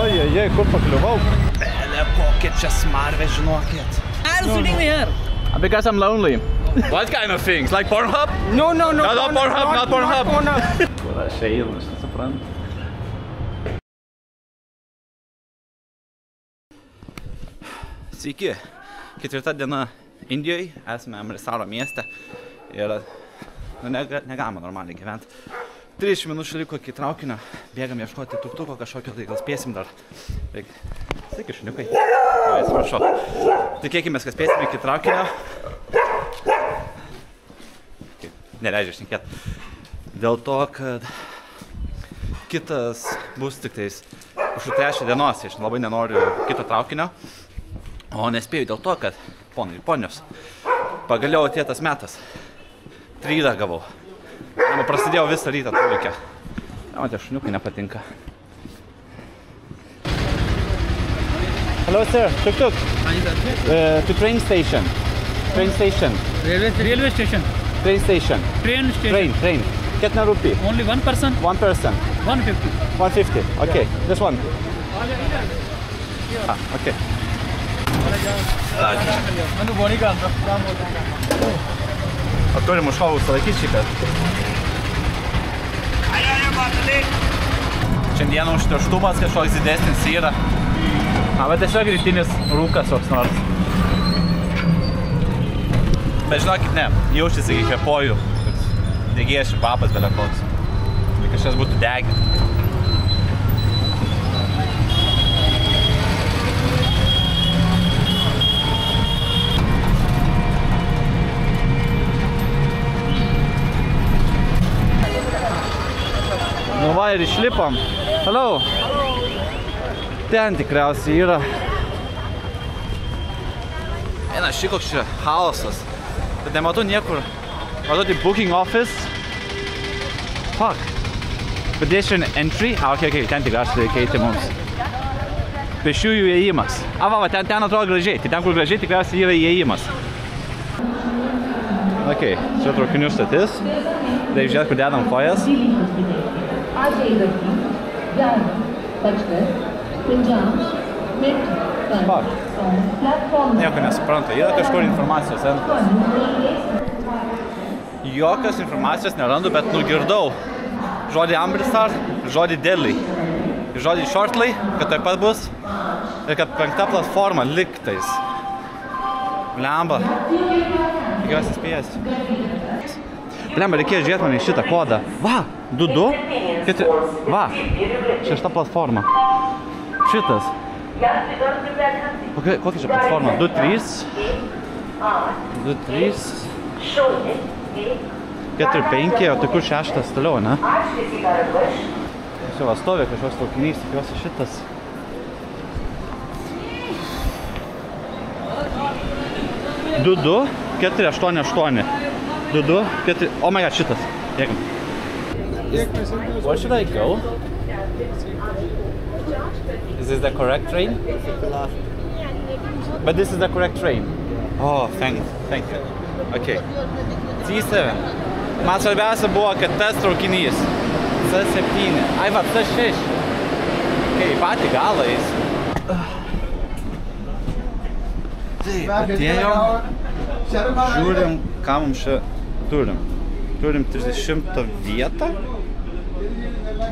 Ojej, kur pakliuvau? Bele, kokia čia smarvė, žinokit. I'm sitting here. Because I'm lonely. What kind of things? Like Pornhub? No. Not Pornhub. Kur aš einu, aš nesuprantu. Sveiki. 4 diena Indijoje, esame Amrisaro mieste ir negalima normaliai gyventi. 30 minučių liko iki traukinio, bėgam ieškoti tuktuko kažkokio, tai gal spėsim dar. Sveiki, šuniukai. Atsiprašau. Tikėkimės, kad spėsim iki traukinio. Neleidžia šnekėti. Dėl to, kad kitas bus tik tais už 3 dienos, aš labai nenoriu kito traukinio. O nespėjau dėl to, kad, ponai ir ponios, pagaliau atėjo tas metas. 3 gavau. Prasidėjau visą rytą trulikę. Man tie šuniukai nepatinka. Hello, sir. Tuk-tuk. To train station. Train station. Railway station. Train station. Train station. Train. Kitna rupee? Only one person? One person. 150. 150. Okay. This one. Okay. O turim užšovus laikyti šį kartą. Šiandieną užterštumas kažkoks didesnis yra. Bet tiesiog rytinis rūkas koks nors. Bet žinokit, ne, jaučiasi iki kvėpuoju. Degėjas papas belia koks. Kažkas būtų degę. Nu va ir išlipam. Hello. Ten tikriausiai yra. Eina koks čia chaosas. Bet nematau niekur. Matau tai booking office. Fuck. Pedestrian entry. Okay, ten tikriausiai reikia eiti mums. Pešiųjų įėjimas. Va, ten atrodo gražiai. Tai ten, kur gražiai, tikriausiai yra įėjimas. Okay, čia traukinių stotis. Tai žiūrėt, kur dedam kojas. Fuck. Nieko nesuprantu. Yra kažkur informacijos centras. Jokios informacijos nerandu, bet nugirdau žodį Amritsar, žodį Delhi, žodį Shortly, kad taip pat bus, ir kad 5 platforma liktais. Blemba. Tikiuosi spėsiu. Blemba, reikėjo žiūrėti mane šitą kodą. Va, 2-2, 4, va, 6 platforma. Šitas. Kokia čia platforma? 2-3, 4-5, o tai kur 6 toliau, ne? Čia va stovi kažkoks traukinys, tikiuosi šitas. 2-2, 4-8-8. 2-2, 4... Oh my god, šitas. Jėgam. Where should I go? Is this the correct train? But this is the correct train. Oh, thank you. Okay. C7. Man svarbiausia buvo, kad tas traukinys. C7. Ai, va, C6. Okay, patį galą eis. Taip, atėjom. Žiūrim, ką mums čia turim. Turim 30 vietą.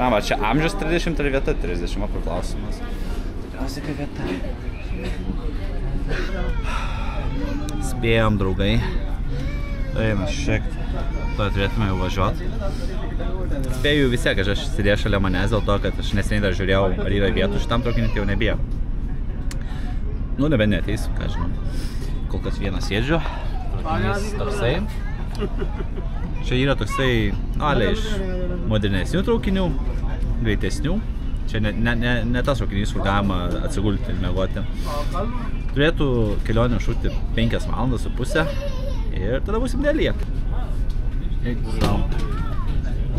Va, čia amžius 30 ir vieta 30, priklausimas. Tikriausiai kaip vieta. Spėjom, draugai. Eina šiek to turėtume jau važiuoti. Spėjau vis tiek, kad aš sėdėjau šalia manęs dėl to, kad aš neseniai dar žiūrėjau, ar yra vietų šitam traukiniui, tai jau nebijau. Nu, nebent neateisiu, ką žinau. Kol kas vienas sėdžiu. Traukinys toksai. Čia yra toksai, iš modernesnių traukinių, greitesnių. Čia ne tas traukinys, kur galima atsigulti ir miegoti. Turėtų kelionę šūti 5 valandas su pusę ir tada būsim Delyje. Eik sau.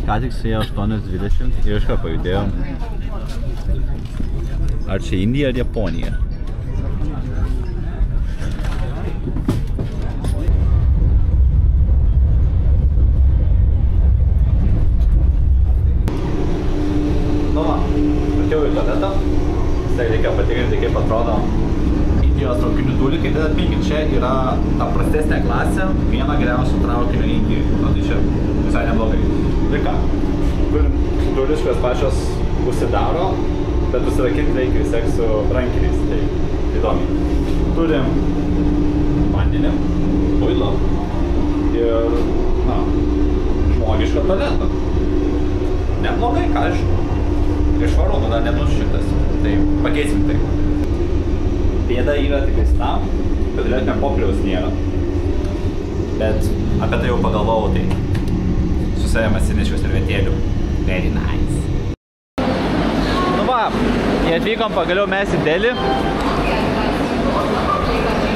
Ką tik suėjo 8:20 ir išką pajudėjom. Ar čia Indija ar Japonija? Nu va, atėjau į tualetą. Tai reikia patikrinti, kaip atrodo Indijos traukinių tūlikai, tai atminkit, čia yra ta prastesnė klasė, viena geriausių traukinių Indijai. Tai čia visai neblogai. Tai ką? Turim tūlis, kurios pačios užsidaro, bet užsirakinti reikia vis tiek su rankiniais, tai įdomi. Turim vandenį, muilą ir, na, žmogišką tualetą. Neblogai, ką aš žinau. Išvaru, nu dar nenušiktas, tai pakeisim tai. Bėda yra tiktais tam, kad lėtinio popieriaus nėra. Bet apie tai jau pagalvojau, tai su savim atsinešiau servetėlių. Very nice. Nu va, jei atvykom pagaliau mes į Delį.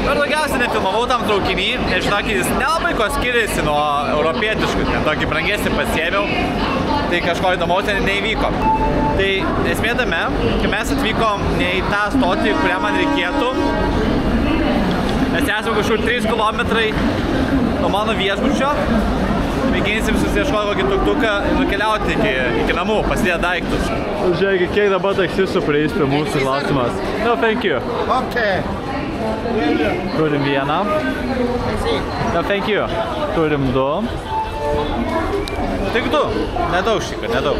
Per daugiausiai nefilmavau tam traukinį, ir žinokį, jis nelabai ko skiriasi nuo europietiškų, net tokį brangesnį pasiėmiau, tai kažko įdomaus neįvyko. Tai esmė tame, kai mes atvykom ne į tą stotį, kurią man reikėtų, mes esame kažkur 3 kilometrai nuo mano viešbučio, mėginsim susiieškoti kokį tuk-tuką ir nukeliauti iki namų, pasidėti daiktus. Žiūrėkit, kiek dabar taksistų prieis prie mūsų klausimas. No, thank you. Okay. Turim vieną. No, thank you. Turim 2. Tik 2. Nedaug šįkart, nedaug.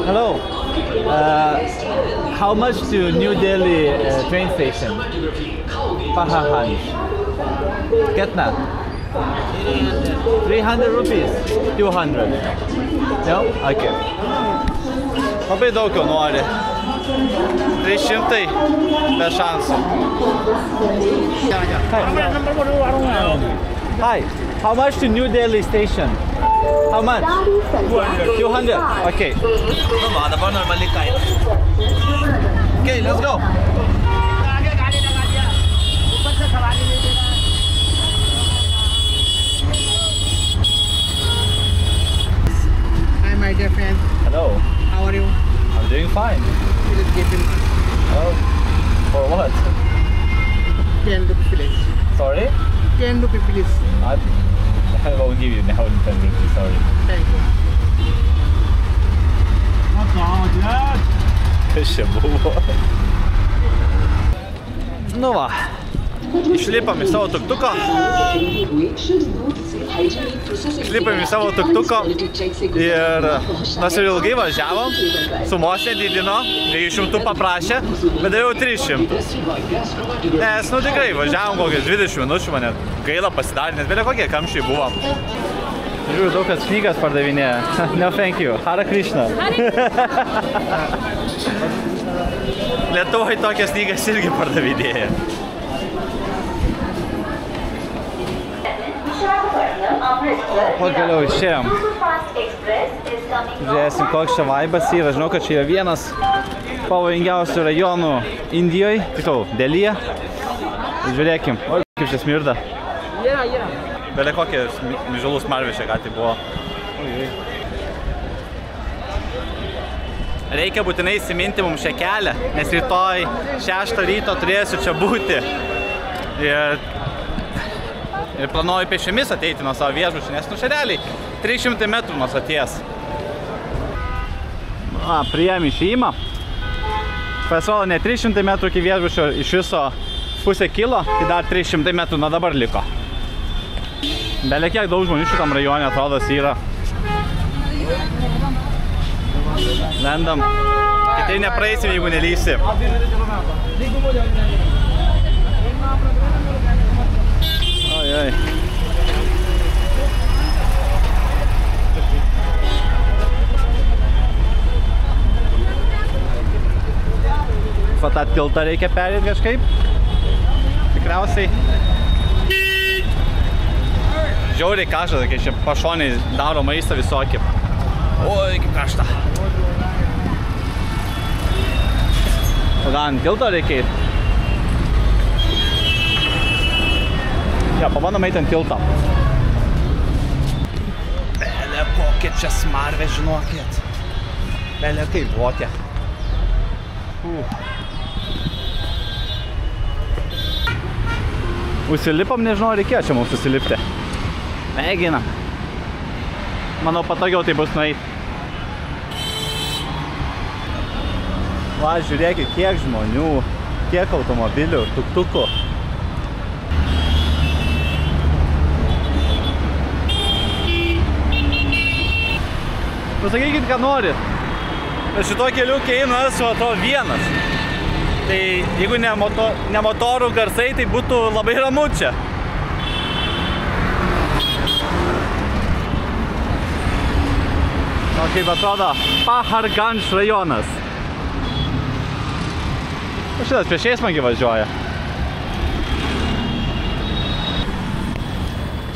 Hello. How much to New Delhi train station? Pahahan. Ketna? 300 rupees. 200. No? Okay. Labai daug jau nori. 300 be šansų. Hi. How much to New Delhi station? How much? 200. Okay. Nu va, dabar normali kaina. Okay, let's go. Hi, my dear friend. Hello. How are you? I'm doing fine. Please give him Oh, for what? 10 rupees, please. Sorry? 10 rupees, please. I won't give you now 10 rupees, sorry. Thank you. Kas čia buvo? Nu va, išlipam iš savo tuk-tuko. Išlipam iš savo tuk-tuko ir nors ir ilgai važiavom, sumos nedidino, 200 paprašė, bet daviau 300. Nes, nu tikrai, važiavom kokias 20 minučių, man net gaila pasidarė, nes belia kokie kamščiai buvom. Žiūrėjau, daug kas knygas pardavinėja. No, thank you. Hare Krishna. Lietuvai tokias knygas irgi pardavinėja. Pagaliau išėjom. Žiūrėsim, koks čia vaibas yra. Žinau, kad čia yra vienas pavojingiausių rajonų Indijoje, tikau, Delyje. Žiūrėkim, oi, kaip čia smirda. Belia kokie mižalų smarvė čia ką tai buvo. Reikia būtinai įsiminti mums šią kelią, nes rytoj 6 ryto turėsiu čia būti. Ir planuoju pėsčiomis ateiti nuo savo viešbučio, nes nu čia realiai 300 metrų nuo stoties. Priėm išėjimą. Pasirodo, ne 300 metrų iki viešbučio, iš viso pusę kilo, tai dar 300 metrų nuo dabar liko. Belia kiek daug žmonių šitam rajone atrodos yra. Lendam. Kitai nepraeisim, jeigu nelysi. Ojoj. Va tą tiltą reikia perėti kažkaip. Tikriausiai. Žiauriai karšta, kai čia pašoniai daro maistą visokį. Oi, kaip karšta. Gal ant tilto reikia eiti? Jo, pabandom eiti ant tilto. Belia, kokia čia smarvė, žinokit. Belia, kaip vokė. Užsilipam, nežinau, reikėjo čia mums užsilipti. Mėginam. Manau, patogiau tai bus nueiti. Va, žiūrėkit, kiek žmonių, kiek automobilių, tuktukų. Pasakykit, ką norit. Šito keliu eina, esu atrodo vienas. Tai jeigu ne motorų garsai, tai būtų labai ramu čia. O kaip atrodo, Paharganj rajonas. O šitas prieš eismągi važiuoja.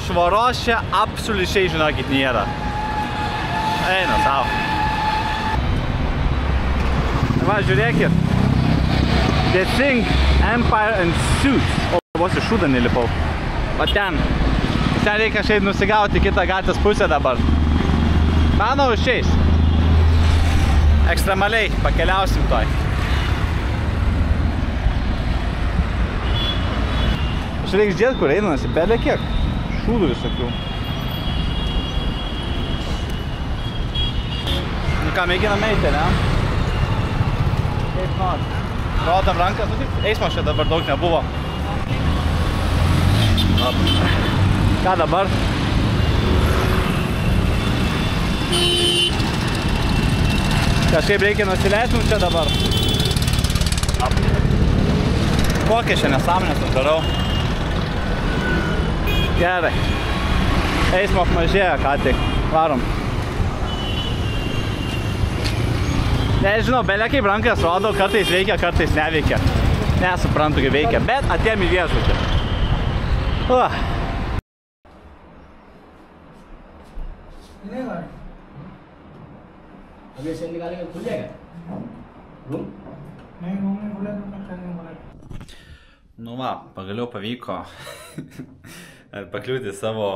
Švaros čia absoliučiai, žinokit, nėra. Eina savo. Va, žiūrėkit. The Thing, Empire and Suits. O, vos iš šūdą nelipau. O ten. Ten reikia šiaip nusigauti kitą gatvės pusę dabar. Manau, šiais. Ekstremaliai pakeliausim toj. Aš reikia žiūrėti, kur einasi, belė kiek. Šūdų visokių. Nu ką, mėginam eiti, ne? Kaip nori. Rodam ranką, nu taip, eismo čia dabar daug nebuvo. Ką dabar? Kažkaip reikia nusileisti čia dabar. Kokia čia nesąmonės aš darau. Gerai. Eismo apmažėjo, ką tik. Varom. Nežinau, belia kaip rankas rodo, kartais veikia, kartais neveikia. Nesuprantu, kaip veikia, bet atėjom į viešbutį. अभी ऐसे निकालेंगे खुल जाएगा रूम नहीं रूम में खुला तो चलने वाला Nu va, pagaliau pavyko pakliūti savo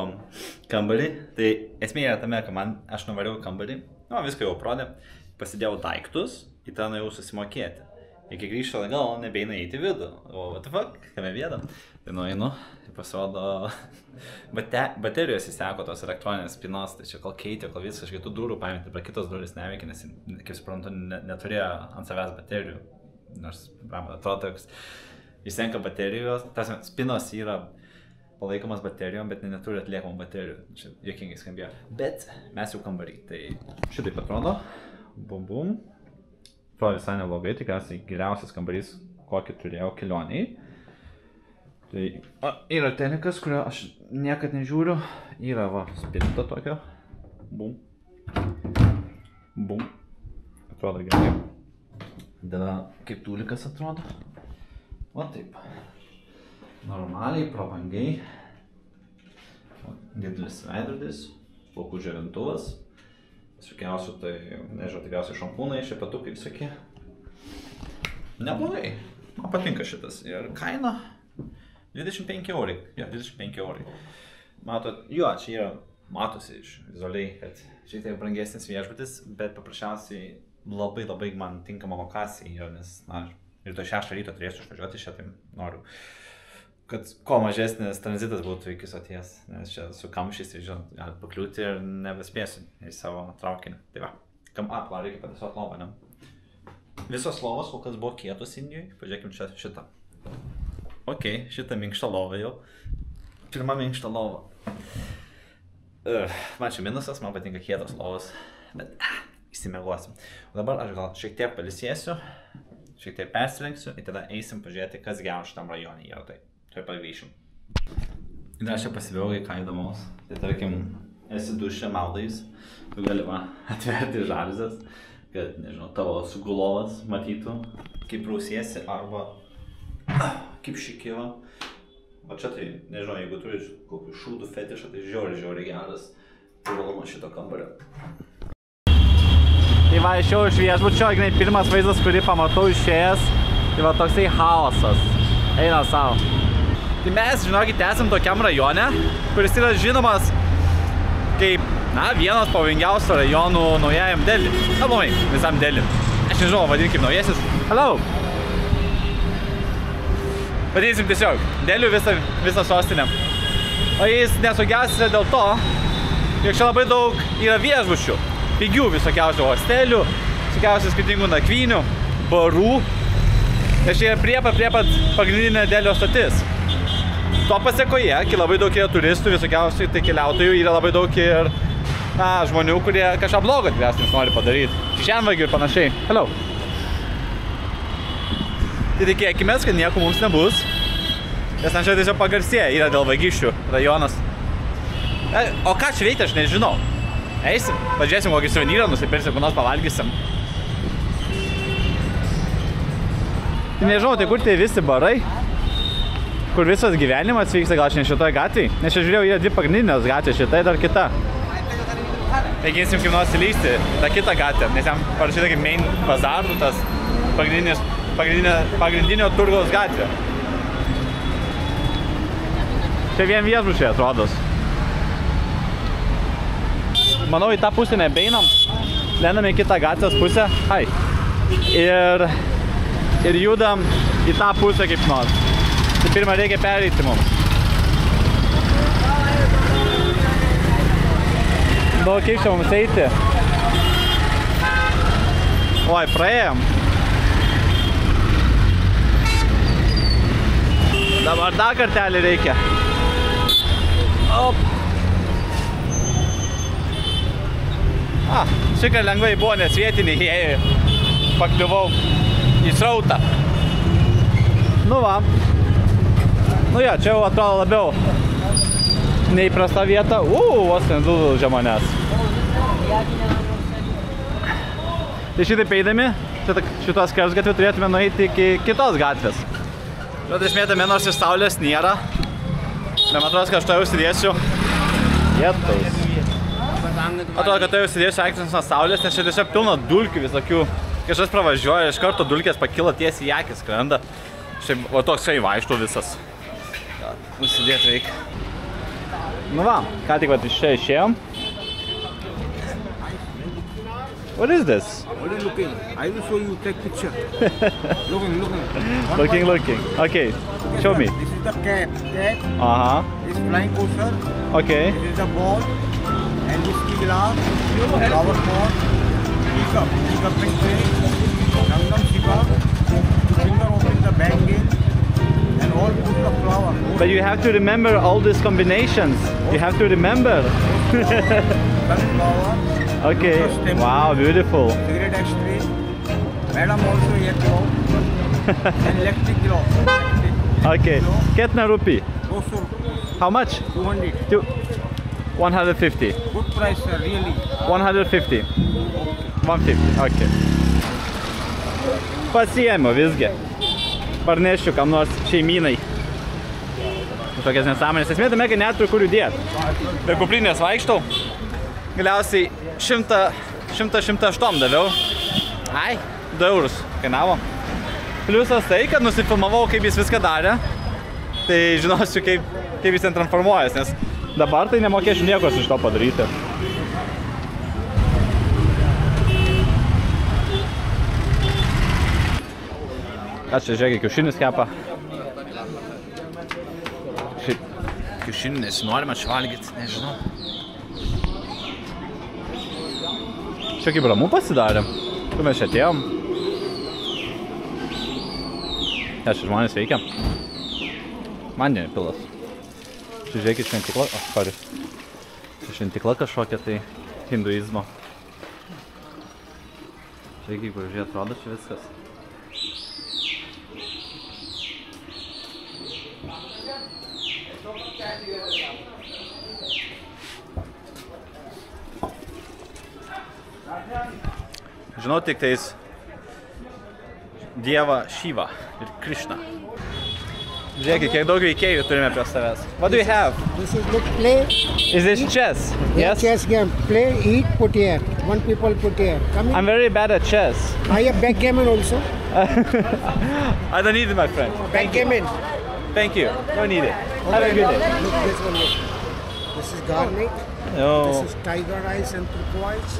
kambarį. Tai esmė yra tame, kad aš nuvariau kambarį, nu, viską jau prodė, pasidėjau daiktus, į tą nuėjau susimokėti. Iki grįžto gal nebeina įeiti vidų. O what the fuck, kame vietą? Tai nueinu, pasirodo, baterijos įseko tos elektroninės spinos, tai čia kol keitė, kol viskas kitų durų paimti, bet kitos durys neveikia, nes, kaip suprantu, neturėjo ant savęs baterijų. Nors, atrodo, toks įsenka baterijos, tas spinos yra palaikomas baterijom, bet neturi atliekamų baterijų. Čia juokingai skambėjo. Bet mes jau kambarį, tai šitaip atrodo. Bum bum. Atrodo visai neblogai, tikriausiai geriausias kambarys, kokį turėjau kelioniai. Tai yra telikas, kurio aš niekad nežiūriu. Yra va, spinta tokio. Bum. Bum. Atrodo gerai. Tada kaip tulikas atrodo. O taip. Normaliai, prabangiai. Didelis veidrodis. Plaukų džiovintuvas. Visokiausių, tai, nežinau, tikriausiai šampūnai, šepetukai visokie. Neblogai. Man patinka šitas. Ir kaina 25 eurai. Jo, 25 eurai. Matot, jo, čia yra, matosi iš vizualiai, kad šiek tiek brangesnis viešbutis, bet paprasčiausiai labai man tinkama lokacija yra, nes, na, rytoj 6 ryto turėsiu išvažiuoti šią, tai noriu, kad kuo mažesnis tranzitas būtų iki stoties, nes čia su kamščiais, tai žinot, gali pakliūti ir nebespėsiu į savo traukinį. Tai va, reikia patisuoti lovą, ne? Visos lovos kol kas buvo kietos Indijoje, pažiūrėkim čia šitą. Ok, šitą minkštą lovą jau. Pirma minkštą lovą. Man čia minusas, man patinka kietos lovos, bet įsimiegosim. O dabar aš gal šiek tiek palisėsiu, šiek tiek persirengsiu ir tada eisim pažiūrėti, kas gero šitam rajone yra tai. Tai pavyšim. Ir aš čia pasibėjau, ką įdomaus. Tai tarkim, esi duše maudais, tu gali atverti žalzes, kad, nežinau, tavo sugulovas matytų, kaip rausiesi arba kaip šikiva. O čia tai, nežinau, jeigu turi kokių šūdų fetišą, tai žiauriai geras privalumas šito kambario. Tai va, išėjau iš viešbučio, pirmas vaizdas, kurį pamatau išėjęs, tai va toksai chaosas. Eina savo. Tai mes, žinokit, esam tokiam rajone, kuris yra žinomas kaip, na, vienas pavojingiausių rajonų naujajam Delhi. Aplamai, visam Delhi. Aš nežinau, vadinkim kaip naujasis. Hello! Vadinsim tiesiog, Delhių visą sostinę. O jis nesaugiausias yra dėl to, jog čia labai daug yra viešbučių, pigių visokiausių hostelių, visokiausių skirtingų nakvynių. barų. Nes čia yra prie pat pagrindinė Delio stotis. To pasiekoje, kai labai daug yra turistų, visokiausių tai keliautojų, yra labai daug ir žmonių, kurie kažką blogo tikriausiai nori padaryti. Kišenvagių ir panašiai. Hello. Tai tikėkime, kad nieko mums nebus. Nes ten čia tiesiog pagarsėja yra dėl vagysčių rajonas. O ką čia veikti, aš nežinau. Eisim, pažiūrėsim kokį suvenyrą, nusipirsim, kur nors pavalgysim. Nežinau, tai kur tai visi barai, kur visas gyvenimas vyksta, gal čia ne šitoje gatvėje. Nes čia žiūrėjau, yra dvi pagrindinės gatvės, šita ir dar kita. Mėginsim kaip nors įlysti tą kitą gatvę, nes jam parašyta kaip main bazar, tas pagrindinio turgaus gatvė. Čia vien viešbučiai atrodos. Manau, į tą pusę nebeinam, lendam į kitą gatvės pusę, ir judam į tą pusę kaip nors. Tai pirmą reikia pereiti mums. Daug kaip čia mums eiti. Oi, praėjom. Dabar dar kartelį reikia. Op. Šikar lengvai buvo, nes vietiniai ėjo, pakliuvau į srautą. Nu va. Nu jo, čia jau atrodo labiau neįprasta vieta. Vos nedūžia manęs. Tai šitaip eidami, šitos skersgatvį turėtume nueiti iki kitos gatvės. Bet esmėtame, nors ir saulės nėra. Bet man atrodo, kad aš to jau užsidėsiu. Jėtaus. Atrodo, kad tai jau sėdėsiu akis nuo saulės, nes čia tiesiog pilna dulkių visokių. Kažkas pravažiuoja, iš karto dulkės pakilo tiesiai į akis, skrenda. O toks čia įvaištų visas. Nusidėti reikia. Nu va, ką tik iš čia išėjom. What is this? What are you looking? I will show you, take picture. Looking. Looking. Okay, show me. This is the cat. This is flying coaster. Okay. This is the ball. And whiskey glass, flower pot, teacup and tray, Gangnam Shiva, finger opening the bangle, and all put the flower. But you have to remember all these combinations. You have to remember. Sunflower. Okay. Wow, beautiful. Cigarette ashtray. Madam also here glow. And electric glow. Okay. Ketna rupee? How much? 200. 150. Good price, sir, really. 150. 150, okay. Pasiėmiau visgi. Parnešiu kam nors šeimynai. Tokias nesąmonės. Esmė tame, kad neturiu kur judėti. Be kuprinės vaikštau. Galiausiai 100-108 daviau. 2 eurus kainavo. Pliusas tai, kad nusifilmavau, kaip jis viską darė. Tai žinosiu, kaip jis ten transformuojas, nes dabar tai nemokėsiu nieko iš to padaryti. Ką čia, žiūrėk, kiaušinis kepa. Šiaip, kiaušinį nesinorime čia valgyti, nežinau. Čia kaip ramu pasidarėm. Kur mes čia atėjom. Čia žmonės veikia. Vandeniu pilas. Čia žiūrėkit šventikla, Čia šventikla kažkokia tai hinduizmo. Žiūrėkit, kur žiūrėt atrodo čia viskas. Žinau tik tais Dievą Šyvą ir Krišną. Žiūrėkit, kiek daug veikėjų turime prie savęs. What do you have? This is look play. Is this chess? Yes? Chess game. Play, eat, put here. One people put here. Come in. I'm very bad at chess. I have backgammon also. I don't need it, my friend. Backgammon. Thank you. Don't need it. Have a good day. Look this one. Look. This is garlic. Oh. This is tiger eyes and turquoise.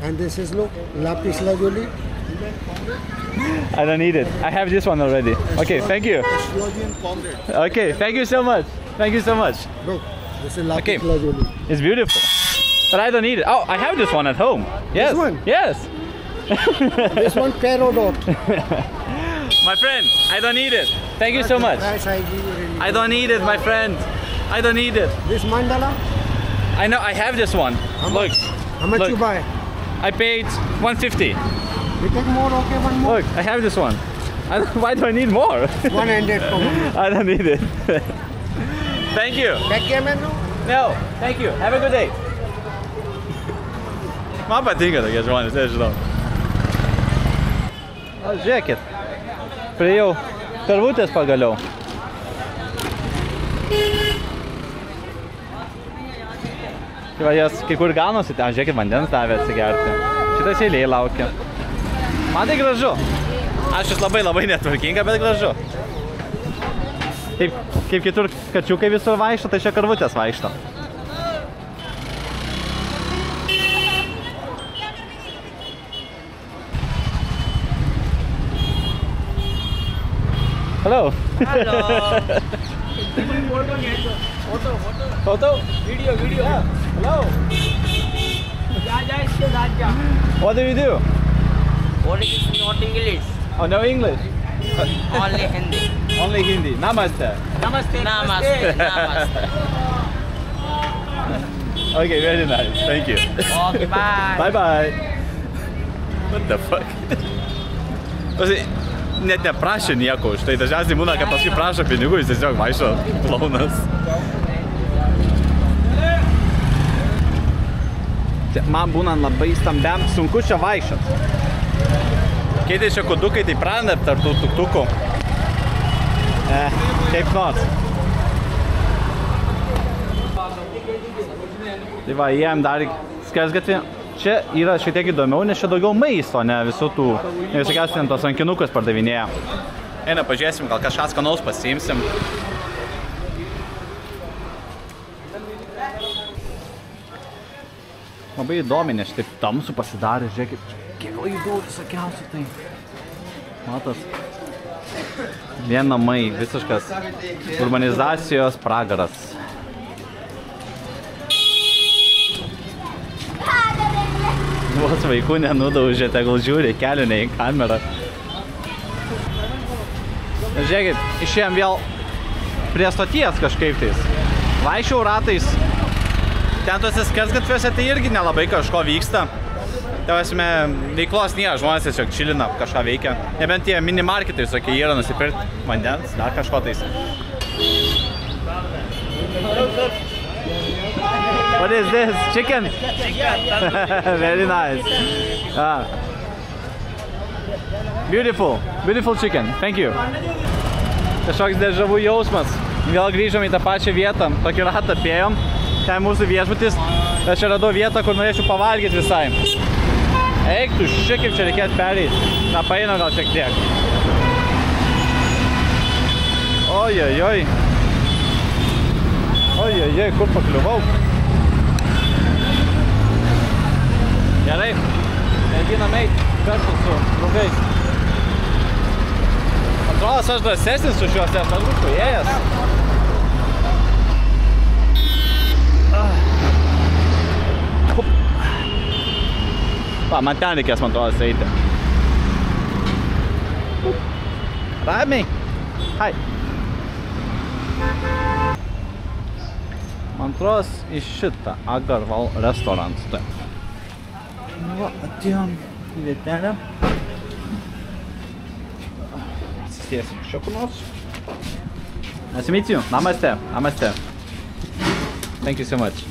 And this is look lapis lazuli. I don't need it. I have this one already. Okay, thank you. Okay, thank you so much. Thank you so much. Look, this is lapis lazuli. It's beautiful. But I don't need it. Oh, I have this one at home. Yes. This one? Yes. This one peridot. My friend, I don't need it. Thank you so much. Price I give you really. I don't need it, my friend. I don't need it. This mandala, I know, I have this one. Look, how much Look. you buy? I paid 150. You take more, okay, one more. Look, I have this one. Why do I need more? 100 for me. I don't need it. Thank you. Take care, man. No, thank you. Have a good day. Man patinka tokie žmonės, nežinau. O, žiūrėkit. Priėjau karvutės pagaliau. Tai va, jas kai kur ganosi, ten žiūrėkit, vandens davė atsigerti. Šitas eiliai laukia. Man tai gražu. Aš jis labai netvarkinga, bet gražu. Kaip kitur kačiukai visur vaikšto, tai čia karvutės vaikšto. Hello. Hello. Photo? Video. Yeah. Hello. Yeah. What do you do? What is not English? Oh, no English. Only Hindi. Only Hindi. Namaste. Namaste. Okay, very nice. Thank you. Okay, bye. Bye. What the fuck? Net neprašė nieko už tai. Dažniausiai būna, kad paskui prašo pinigų, jis tiesiog vaikšto klaunas. Man būnant labai stambiam, sunku čia vaikščiot. Kai tai čia kudukai, tai praranda tarp tų tuktukų. Kaip nors. Tai va, jiem dar skersgatvį. Čia yra šiek tiek įdomiau, nes čia daugiau maisto, ne visų tų, ne visokiausiai tos rankinukus pardavinėja. Eina, pažiūrėsim, gal kažką skanaus pasiimsim. Labai įdomi, nes taip tamsu pasidarė, žiūrėkit, kiek laidų visokiausių tai. Matot? Vien namai, visiškas urbanizacijos pragaras. Vos vaikų nenudaužė, tegul žiūri, kelių ne į kamerą. Žiūrėkit, išėjom vėl prie stoties kažkaip tais. Vaikščiau ratais. Ten tuose skersgatviuose tai irgi nelabai kažko vyksta. Tavasime, veiklos nėra, žmonės tiesiog čilina, kažką veikia. Nebent tie minimarketai visokie yra nusipirkti vandens, dar kažko tais. What is this? Chicken? Very nice. Beautiful chicken. Thank you. Kažkoks dežavų jausmas. Vėl grįžom į tą pačią vietą. Tokį ratą apėjom. Ten mūsų viešbutis. Aš čia radau vietą, kur norėčiau pavalgyti visai. Eik tu, kaip čia reikėtų pereiti. Na, paeina gal šiek tiek. Ojojoj. Ojojoj, kur pakliuvau? Gerai, mėginam eiti kartu su draugais. Atrodo, aš drąsesnis su šiuos, aš būčiau ėjęs. Va, man ten reikės, man atrodo, eiti. Ramiai. Hai. Man atrodo, į šitą Agarwal restaurantą. Va, atėjom į vietelę. Atsisėsim čia kur nors. Nice to meet you. Namaste. Thank you so much.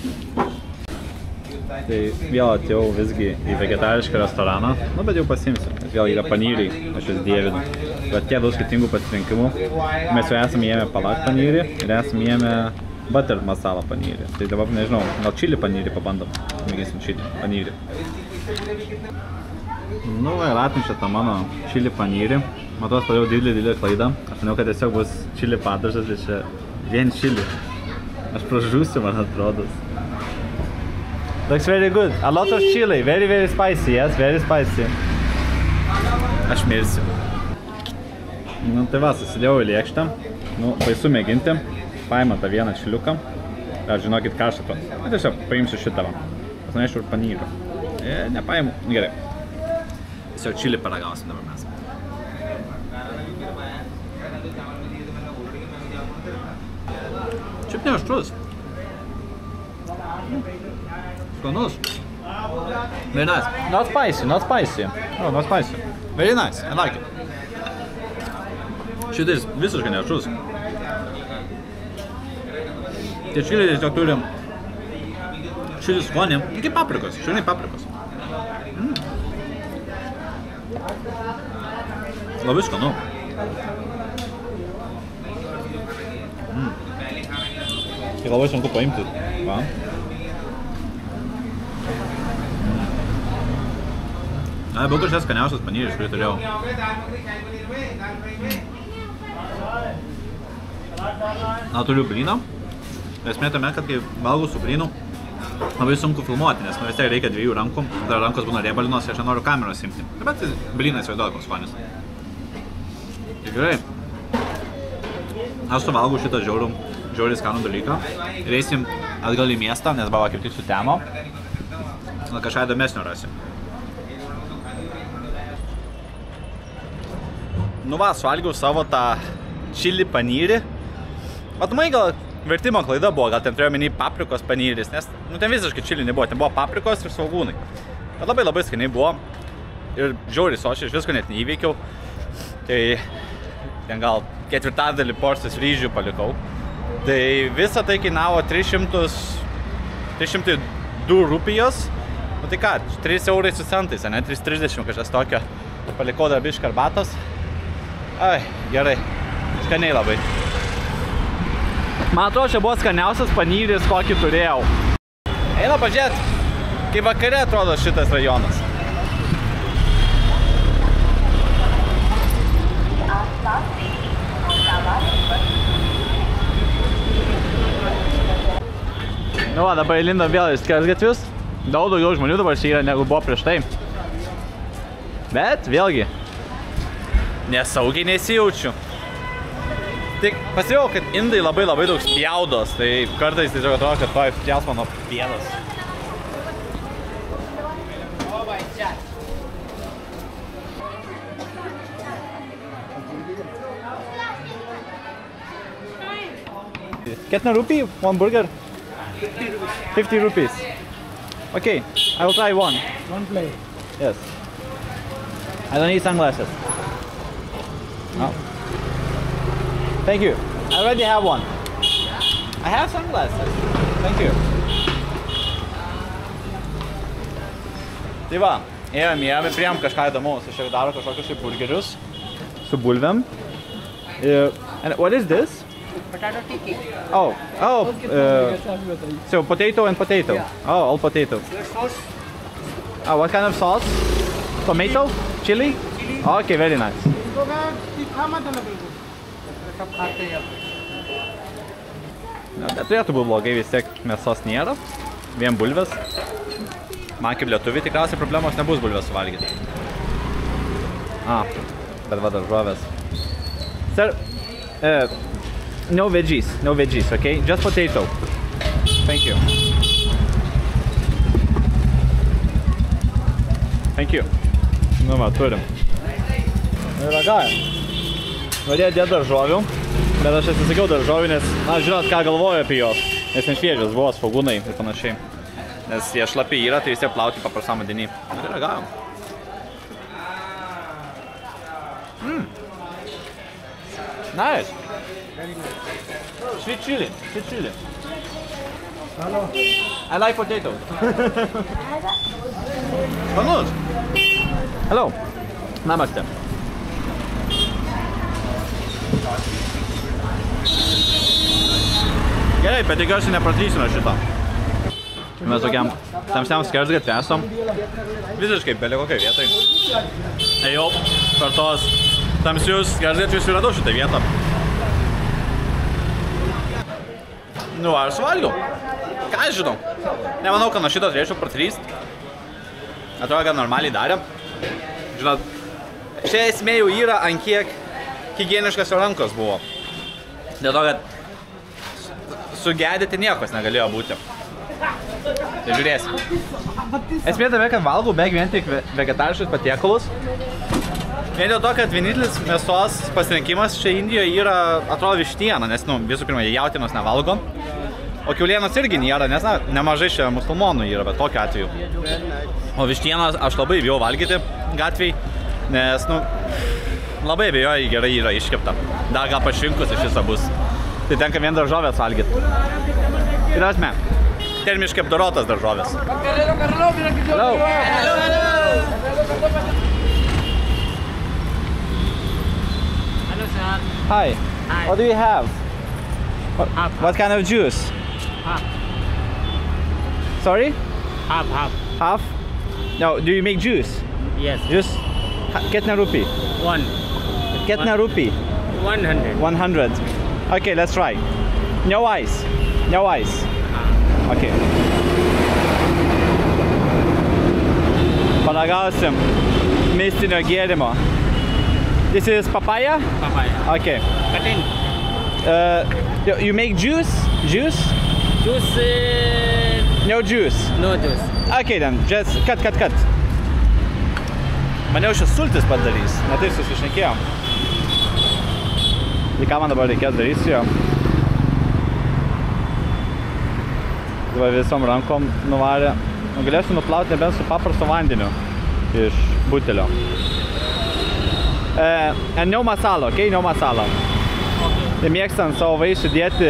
Tai vėl atėjau visgi į vegetarišką restoraną. Nu, bet jau pasiimsiu. Vėl yra panyriai, aš jas dievinu. Bet tiek daug skirtingų pasirinkimų. Mes jau esame jėmę palak panyrį ir esame jėmę butter masala panyrį. Tai dabar, nežinau, gal čili panyrį pabandom. Mėginsim čili panyrį. Nu, ir atnešė tą mano čili panyrį. Matos, padėjau didelį klaidą. Aš maniau, kad tiesiog bus čili padažas, bet čia vien čili. Aš pražūsiu, man atrodo. Looks very good. A lot of chili. Very, very spicy, yes? Very spicy. Aš mirsiu. Nu, tai va, susidėjau į lėkštę. Nu, baisu mėginti. Paima tą vieną čiliuką. Ar žinokit, karštą to. Na, tiesiog paimsiu šitą va. Aš norėčiau ir panyrių. Nepaimu. Gerai. Tiesiog čili paragausim dabar mes. Šiaip neaštrus. Skanus. Very nice. Not spicy, not spicy. Oh, not spicy. Very nice, I like it. Šitais visiškai neaštrus. Tie čiliai tiesiog turi čili skonį, kaip paprikos, šiliniai paprikos. Labai skanu. Tai labai sunku paimti. Va. Na, buvo kažkas skaniausias panyris, kurį turėjau. Na, turiu blyną. Esmė tame, kad kai valgau su blynu, labai sunku filmuoti, nes vis tiek reikia 2 rankų. Dar rankos būna riebalinos, aš nenoriu kameros imti. Bet blyną įsivaizduoju, koks skonis. Tikrai. Aš suvalgau šitą žiauriai skanų dalyką. Ir eisim atgal į miestą, nes baba kaip tik sutemo. Gal kažką įdomesnio rasim. Nu va, suvalgiau savo tą čili panyrį. Matomai gal vertimo klaida buvo, gal ten turėjo menį paprikos panyris, nes ten visiškai čili nebuvo, ten buvo paprikos ir svogūnai. Bet labai skaniai buvo. Ir žiauriai sočiai, aš visko net neįveikiau. Tai ten gal 1/4 porcijos ryžių palikau. Tai visą tai kainavo 302 rupijos. Nu tai ką, 3 eurai su centais, ne? 3,30 kažkas tokio. Palikau dar biškį arbatos. Ai, gerai. Skaniai labai. Man atrodo, čia buvo skaniausias panyris, kokį turėjau. Eina pažiūrėt, kaip vakare atrodo šitas rajonas. Nu va, dabar įlindam vėl į skersgatvius. Daug daugiau žmonių dabar čia yra, negu buvo prieš tai. Bet vėlgi, nesaugiai nesijaučiu. Tik pasijau, kad indai labai daug spjaudos, tai kartais tiesiog atrodo, kad toj spjaus mano pėdas. Ketna rupee? One burger? 50 rupees. Okay, I will try one. One plate. Yes. I don't need sunglasses. Oh. Thank you. I already have one. I have sunglasses. Thank you. Tai va, ėjome priėm kažką įdomaus. Aš jau daro kažkokius burgerius su bulvėm. And what is this? Potato tikki. Oh, so potato and potato. Yeah. Oh, all potato. Your sauce? Oh, what kind of sauce? Tomato? Chili? Chili. Okay, very nice. Na, bet turėtų būti blogai, vis tiek mėsos nėra. Vien bulvės. Man kaip lietuviai tikriausiai problemos nebus bulvės suvalgyti. Bet va daržovės. Sir, no veggies, okay? Just potato. Thank you. Thank you. Nu va, turim. Ir ragavim. Norėjau dėti daržovių, bet aš atsisakiau daržovių, nes, na, žinot, ką galvoju apie jos. Nes nešviežios buvo svogūnai ir panašiai. Nes jie šlapiai yra, tai vis tiek plauti paprastam vandenį. Ir ragavim. Nice. Sweet chili. Hello. I like potatoes. Skanus. Hello. Namaste. Gerai, bet tikiuosi nepratrysime šitą. Mes tokiam tamsiam skersgatvį esam. Visiškai belie kokiai vietai. Ėjau per tos tamsius skersgatvius ir radau šitą vietą. Nu, aš suvalgiau. Ką aš žinau? Nemanau, kad nuo šito turėčiau pratryst. Atrodo, kad normaliai darė. Žinot, šia esmė jau yra, ant kiek higieniškas jo rankos buvo. Dėl to, kad sugedėti niekos negalėjo būti. Tai žiūrėsim. Esmė tame, kad valgau beveik vien tik vegetariškus patiekalus. Vien dėl to, kad vienintelis mėsos pasirinkimas čia Indijoje yra, atrodo, vištiena, nes, visų pirma, jie jautienos nevalgo. O kiaulienos irgi nėra, nes, nemažai čia musulmonų yra, bet tokiu atveju. O vištieną aš labai bijau valgyti gatvėj, nes, labai bijoju gerai yra iškepta. Dar gal pašvinkus iš viso bus. Tai tenka vien daržovės valgyti. Ir esmė, termiškai apdorotas daržovės. Hello. Hi. What do you have? What kind of juice? Half. Sorry? Half. Half? No, do you make juice? Yes. Juice? Kitna rupee? 1. Kitna rupee? 100. 100. Okay, let's try. No ice. No ice. Okay. Paragausim mistinio gėrimo. This is papaya? Papaya. Okay. Cut in. You make juice? Juice? Juice. No juice. No juice. Okay then, just cut. Maniau šis sultis padarys, tai susišnekėjom. Tai ką man dabar reikės darysiu jo? Dabar visom rankom nuvarė. Galėsiu nuplauti nebent su paprastu vandeniu iš butelio. And no masala, okay? No masala. Tai mėgstant savo vaisių dėti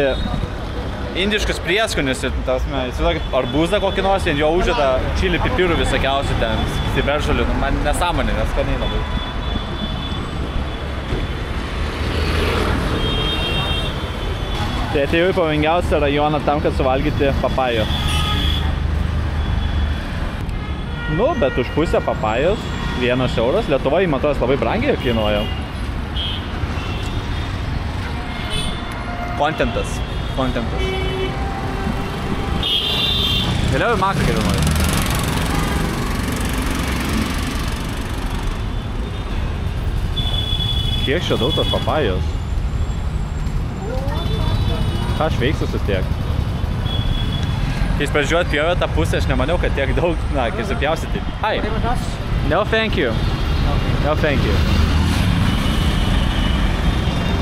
indiškus prieskonius, įsivaizduokit arbūzą kokį nors, ant jo uždeda čili pipirų visokiausių ten, ciberžolių, man nesąmonė, nes skaniai labai. Tai atėjau į pavojingiausią rajoną tam, kad suvalgyti papajos. Bet už pusę papajos 1 euras, Lietuvoje, man atrodo, labai brangiai kainuoja. Kontentas. Vėliau ir maką geriau noriu. Kiek čia daug tos papajos? Ką aš veiksiu su tiek? Kai pradžiuot pjovė tą pusę, aš nemaniau, kad tiek daug, kai supjausyti. Hi! No, thank you. No, thank you.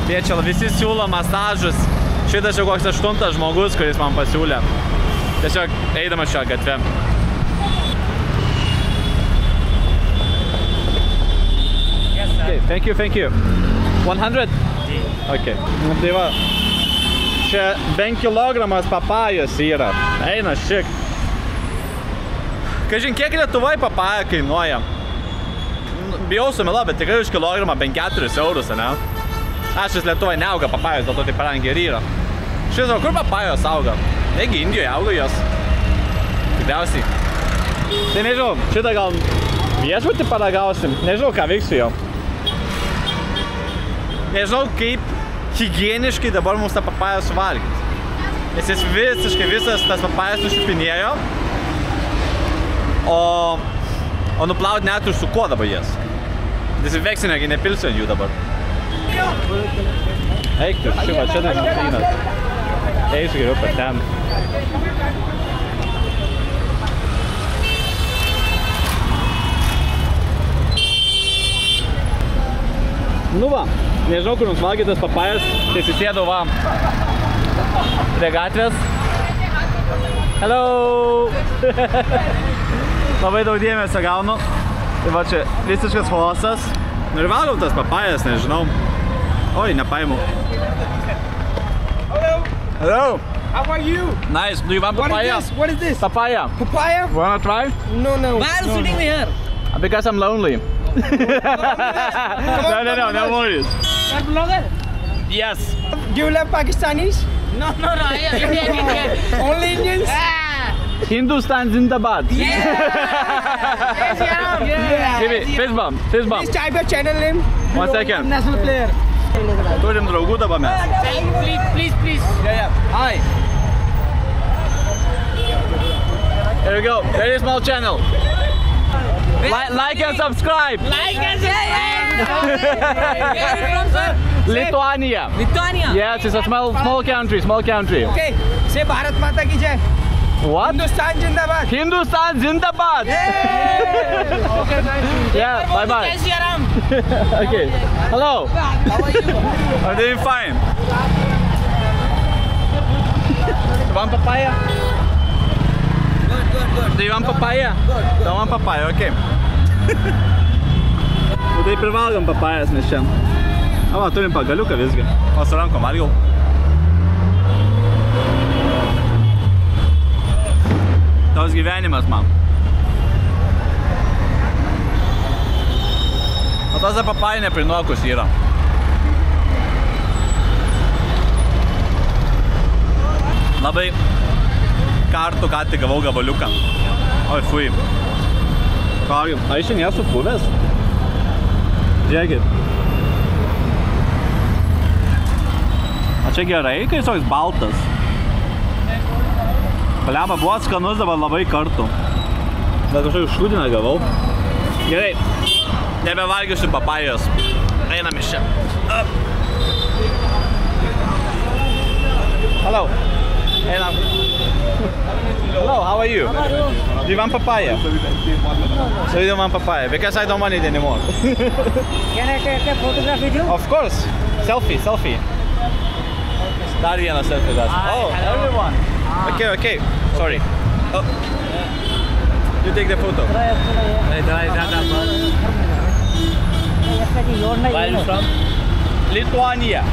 Čia visi siūlo masažus. Šitas jau koks 8 žmogus, kuris man pasiūlė. Tiesiog eidamas šią gatvę. Okay, thank you. 100? Okay. Tai va, čia bent kilogramas papajos yra. Eina šik. Kažin, kiek Lietuvoje papaja kainuoja? Bijau sumila, bet tikrai už kilogramą bent 4 eurus, ne? Aš vis Lietuvoje neauga papajos, dėl to tai parangiai ir yra. Šis, kur papajos auga? Negi Indijoje auga jos. Tikriausiai. Tai nežinau, šitą gal viešbutį paragausim. Nežinau, ką veiksiu jau. Nežinau, kaip higieniškai dabar mums tą papają suvalgyti. Nes jis visiškai visas tas papajas nušipinėjo. O nuplaut net ir su kuo dabar jas. Dezinfekcinio, nepilsiu ant jų dabar. Eik tu, šiuo, čia dezinfekcinas. Eisiu geriau per ten. Va, nežinau, kur mums valgyti tas papajas, tai susėdau va prie gatvės. Hello! Labai daug dėmesio gaunu. Tai va čia visiškas chaosas. Ir valgau tas papajas, nežinau. Oi, nepaimu. Hello! How are you? Nice. Do you want papaya? What is this? Papaya. Papaya? Wanna try? No. Why are you sitting here? Because I'm lonely. No worries. You are blogger? Yes. Do you love Pakistanis? No, Indian. Only Indians? Hindustan Zindabad. Yes, Give me fist bump. Please type your channel name. 1 second. National player. Turim draugų dabar mes. Please. Yeah. Hi. Here we go. Very small channel. Like and subscribe. Like and subscribe. Where are you from, sir? Lithuania. Lithuania? Yes, it's a small country. Okay. Say Bharat Mata ki jai. What? Hindustan Zindabad. Hindustan Zindabad! Okay, nice. Yeah, bye-bye. Okay. Hello. How are you? I'm doing fine. You want papaya? Good. Do you want papaya? Don't want papaya, okay. Nu tai privalgom papajas mes čia. Va, turim pagaliuką visgi. O su rankom valgiau. Toks gyvenimas man. O tos papaja neprinokus yra. Labai kartų ką tik gavau gabaliuką. Oi, fui. Ką, aš čia nesu puvęs. Žiūrėkit. O čia gerai, kai jis toks baltas. Palemba buvo skanus, dabar labai kartų. Bet kažkokį šūdiną gavau. Gerai. Nebevalgysiu papajos. Einam iš čia. Hello. Einam. Hello, how are you? Do you want papaya? So you don't want papaya? Because I don't want it anymore. Can I take a photograph with you? Of course. Selfie. Dar vieną selfie das. Oh, everyone. Okay. Sorry. Oh. You take the photo. Where are you from? Lithuania.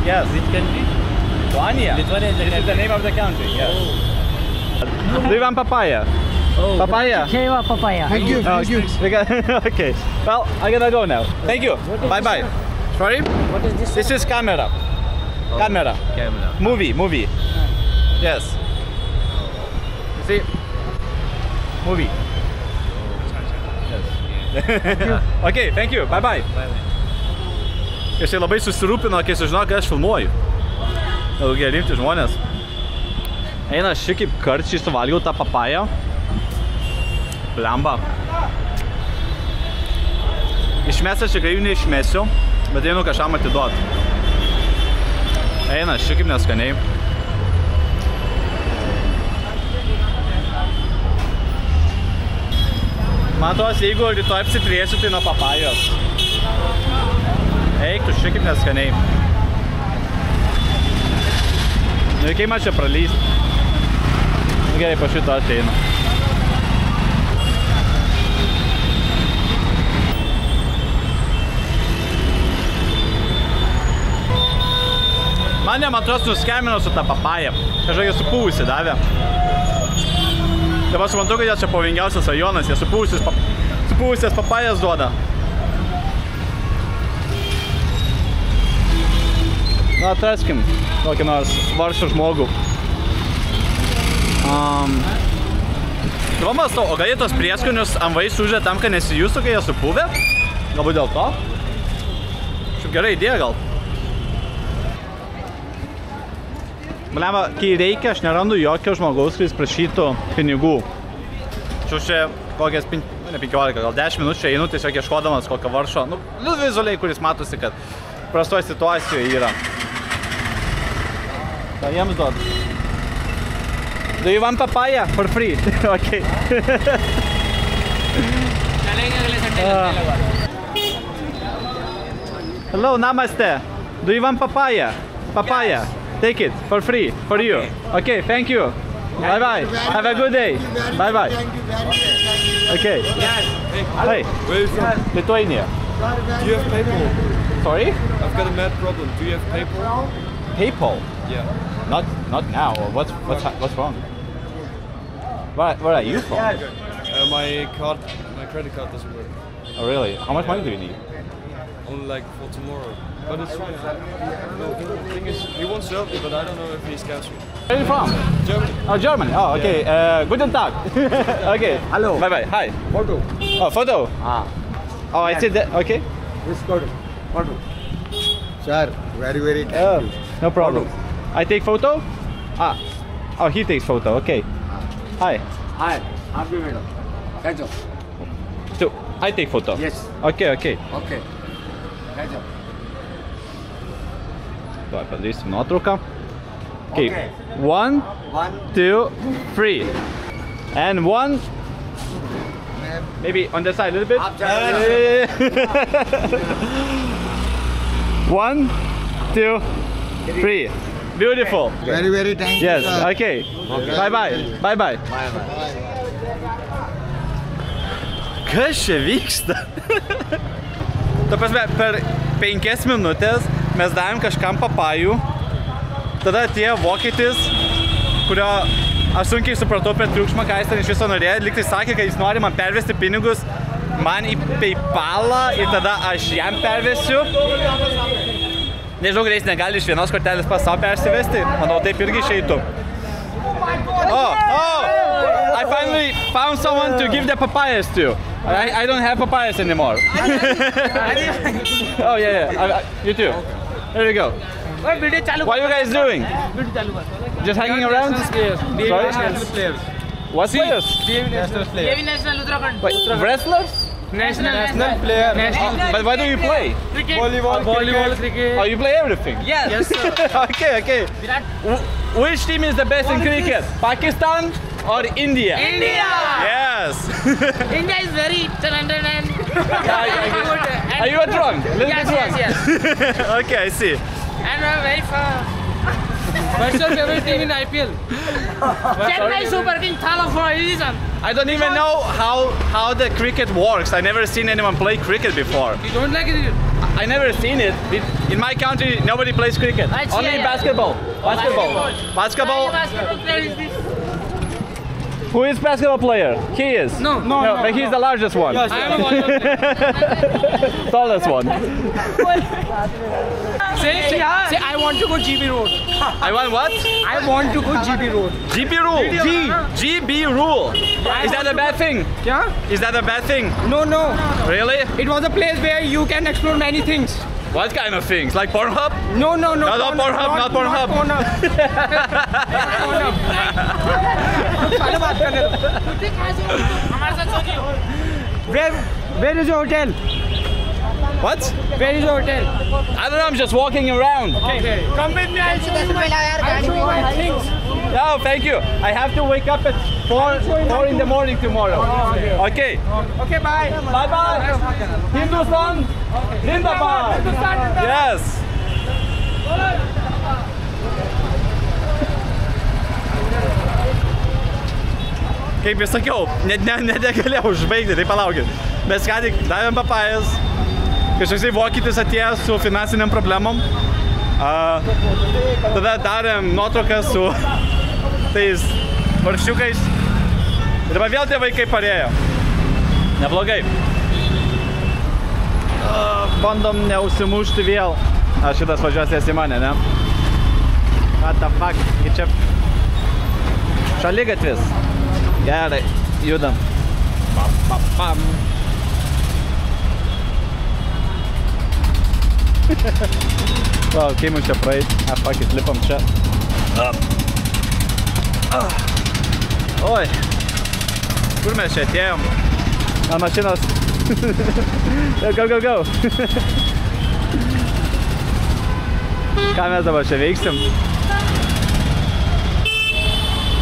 Yes. Which country? Lithuania. This is the name of the country. Yes. Do you want papaya? Oh, Papaya. papaya. Thank you. Okay. Well, I gotta go now. Thank you. Bye. Sorry? What is this? This is camera. Camera. Movie. Yes. You see? Movie. Yes. Okay, thank you. Bye. Jisai labai susirūpino, kai sužino, kad aš filmuoju. Daugiai rimti žmonės. Eina, aš kaip karčiai suvalgiau tą papają. Blemba. Išmest aš tikrai jų neišmesiu, bet einu kažkam atiduot. Eina, aš kaip neskaniai. Man tos, jeigu rytoj apsitrėsiu, tai nuo papajos. Eik, tu šiek kaip neskaniai. Nereikia man čia pralyst. Gerai, po šito aš einu. Mane, man atrodo, nuskemino su tą papają. Kažkokia supūvusi davė. Dabar suprantu, kad jie čia pavojingiausias rajonas, jie supūvusias papajas duoda. Na, atraskim kokį nors varšą žmogų. Dabar mąstau, o gal jie tos prieskonius ant vaisių uždė tam, kad nesijustų, kai jie supuvę? Galbūt dėl to? Šiaip gerai idėja gal. Blemba, kai reikia, aš nerandu jokio žmogaus, kuris prašytų pinigų. Čia kokias 15, gal 10 minučių čia einu tiesiog ieškodamas kokio varšo. Nu, vizualiai, kuris matosi, kad prastoje situacijoje yra. Ką jiems duod? Do you want papaya for free? Okay. Hello, namaste. Do you want papaya? Papaya. Take it for free for you. Okay, thank you. Bye. Have a good day. Bye. Okay. Hey. Where are you from? Lithuania. Do you have PayPal? Sorry? I've got a mad problem. Do you have PayPal? PayPal? Yeah. Not now. What's wrong? Where are you from? My credit card doesn't work. Oh really? How much money do you need? Only like for tomorrow. But it's fine. No, the thing is, he wants to help me, but I don't know if he scams me. Where are you from? Germany. Oh, Germany. Oh, okay. Guten Tag. Okay. Hello. Bye. Hi. Photo. Oh, photo. Oh, I see that. Okay. This photo. Sir, very thank Oh, you. no problem. I take photo? Oh, he takes photo. Okay. Hi. Hi, happy madam. Catch up. So, I take photo. Yes. Okay. Okay. Catch up. Tuoj padarysim nuotrauką. Okay. 1, 2, 3. And 1. Maybe on the side a little bit. 1, 2, 3. Beautiful. Very, very thank you. Yes. Okay. Bye bye. Bye bye. Kas čia vyksta? Ta prasme, per 5 minutės mes davėm kažkam papajų. Tada atėjo vokietis, kurio aš sunkiai supratau per triukšmą, ką jis ten iš viso norėjo. Liktai sakė, kad jis nori man pervesti pinigus man į PayPalą ir tada aš jam pervesiu. Nežinau, greitai negali iš vienos kortelės pas savo persivesti. Manau, taip irgi išeitų. I finally found someone to give the papayas to. I don't have papayas anymore. Oh yeah. You too. There you go. What are you guys doing? Just hanging around? Sorry? What players? National Uttarakhand. Wait, wrestlers? National player. But what do you play? Cricket. Volleyball, cricket. Oh, you play everything? Yes, sir. Okay. Which team is the best in cricket? Pakistan or India? India. Yes. India is very talented and good. Are you a drunk? Yes. Okay, I see. And we are very far. What's your favorite team in IPL? Chennai Super King Thala for a reason. I don't even know how the cricket works. I never seen anyone play cricket before. You don't like it? I never seen it. In my country, nobody plays cricket. Only basketball. Basketball. Basketball player is this. Who is basketball player? He is. No. But he's the largest one. Yes, I am a volleyball player. Tallest one. Say, I want to go GB Road. I want what? I want to go GB Road. GB rule. GB rule. Is that a bad thing? Yeah? Is that a bad thing? No. Really? It was a place where you can explore many things. What kind of things? Like Pornhub? No. Not Pornhub, not Pornhub. Where is your hotel? What? Where is your hotel? I don't know, I'm just walking around. Okay. Come with me, I'll show you my things. No, thank you. I have to wake up at 4 in the morning tomorrow. Okay. Okay, bye. Bye. Hindustan. Zindabad. Yes. Kaip ir sakiau, negalėjau užbaigti, tai palaukit. Mes ką tik davėm papajas, kažkoksai vokietis atėjo su finansiniam problemom. Tada darėm nuotrauką su tais varščiukais. Ir dabar vėl tie vaikai parėjo. Neblogai. Bandom neužsimušti vėl. Šitas važiuosės į mane, ne? What the fuck? Čia šaligatvis. Gerai, judam. Pam. Kaip mums čia praeit? Fuck it, lipam čia. Oi. Kur mes čia atėjom? Ant mašinos. Go. Ką mes dabar čia veiksim?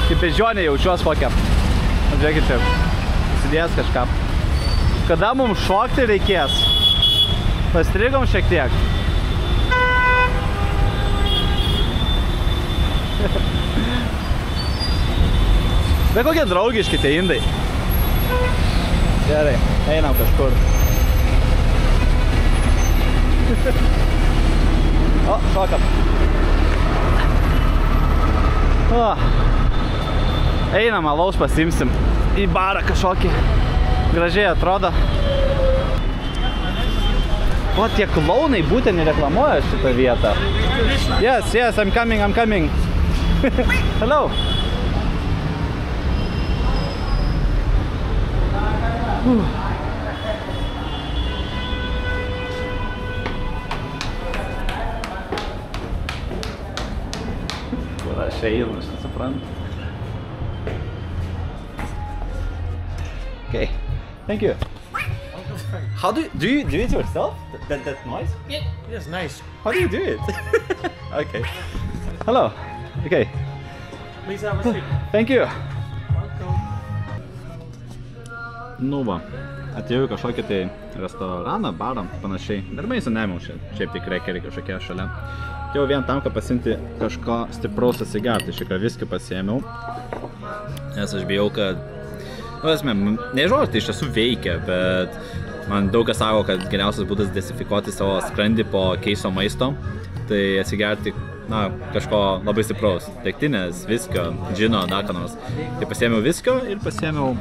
Kaip bežionė jaučiuos kokią. Žiūrėkit čia, susidėjęs kažką. Kada mums šokti reikės? Pastrigom šiek tiek. Bet kokie draugiški tie indai. Gerai, einam kažkur. O, šokam. Einam, alaus pasimsim. Į barą kažkokį. Gražiai atrodo. O, tie klaunai būtent reklamuoja šitą vietą. Yes, I'm coming. Hello. Kur aš einu, aš nesuprantu. Okay, thank you. How do you do it yourself? That noise? Yeah. Yes, nice. How do you do it? Okay. Hello. Okay. Please have a seat. Thank you. Nu va, atėjau į kažkokį tai restoraną, barą, panašiai. Darbai įsinėmiau šiaip tik rekeriai kažkokie šalia. Atėjau vien tam, kad pasimti kažko stipraus atsigerti. Šiką viskį pasiėmiau. Nes aš bijau, kad... Nežinau, tai iš tiesų veikia, bet man daug kas sako, kad geriausias būdas desinfikuoti savo skrandį po keisto maisto. Tai atsigerti, kažko labai stipraus. Degtinės, viskio, džino, dar ką nors. Tai pasiėmiau viskio ir pasiėmiau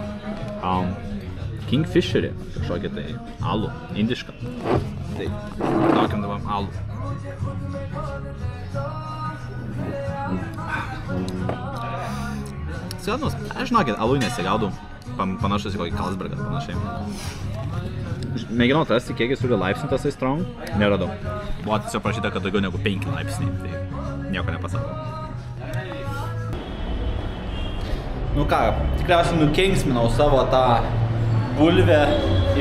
Kingfisherį, kažkokį tai alų, indišką. Tai, laukiam dabar alų. Sėdnus, aš žinokit, alų nesigaudau. Panašus į kokį Carlsbergą, panašiai. Mėginau atrasti, kiek jis turi laipsnių tasai strong, neradau. Buvo tiesiog prašyta, kad daugiau negu 5 laipsniai, tai nieko nepasakau. Nu ką, tikriausiai nukenksminau savo tą bulvę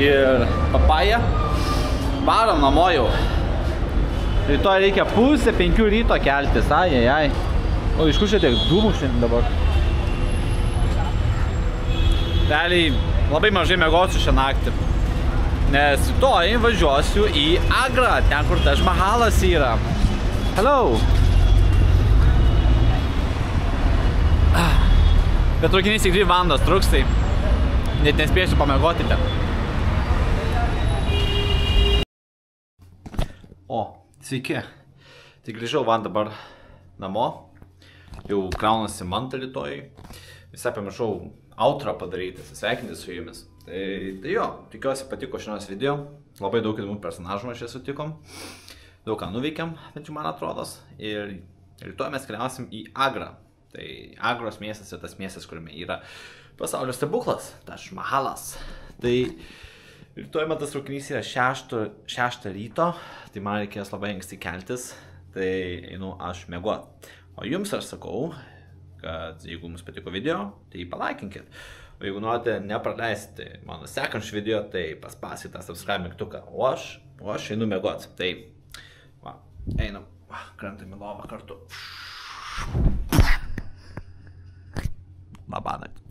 ir papają. Varom namo jau. Rytoj reikia 4:30 ryto keltis, ai. O iš kur čia tiek dūmų šiandien dabar? Realiai labai mažai miegosiu šią naktį, nes rytoj važiuosiu į Agrą, ten kur Taj Mahalas yra. Hello! Bet traukinys tik 2 valandos truks, tai net nespėsiu pamiegoti ten. O, sveiki. Tai grįžau van dabar namo. Jau kraunasi mantą rytoj. Visai pamiršau outrą padaryti, sveikinti su jumis. Tai jo, tikiuosi patiko šiandienos video. Labai daug įdomių personažų mes čia sutikom. Daug ką nuveikėm, bent jau man atrodos. Ir rytoj mes keliausim į Agrą. Tai Agros miestas yra tas miestas, kuriame yra pasaulio stebuklas, Taj Mahalas. Tai rytoj man tas traukinys yra 6 ryto, tai man reikės labai anksti keltis, tai einu aš miegot. O jums aš sakau, kad jeigu jums patiko video, tai palaikinkit. O jeigu norite nepraleisti mano sekančių video, tai paspaskite tą subscribe mygtuką. O aš einu miegot. Tai, va, einam, krentam į lovą kartu. Labanakt.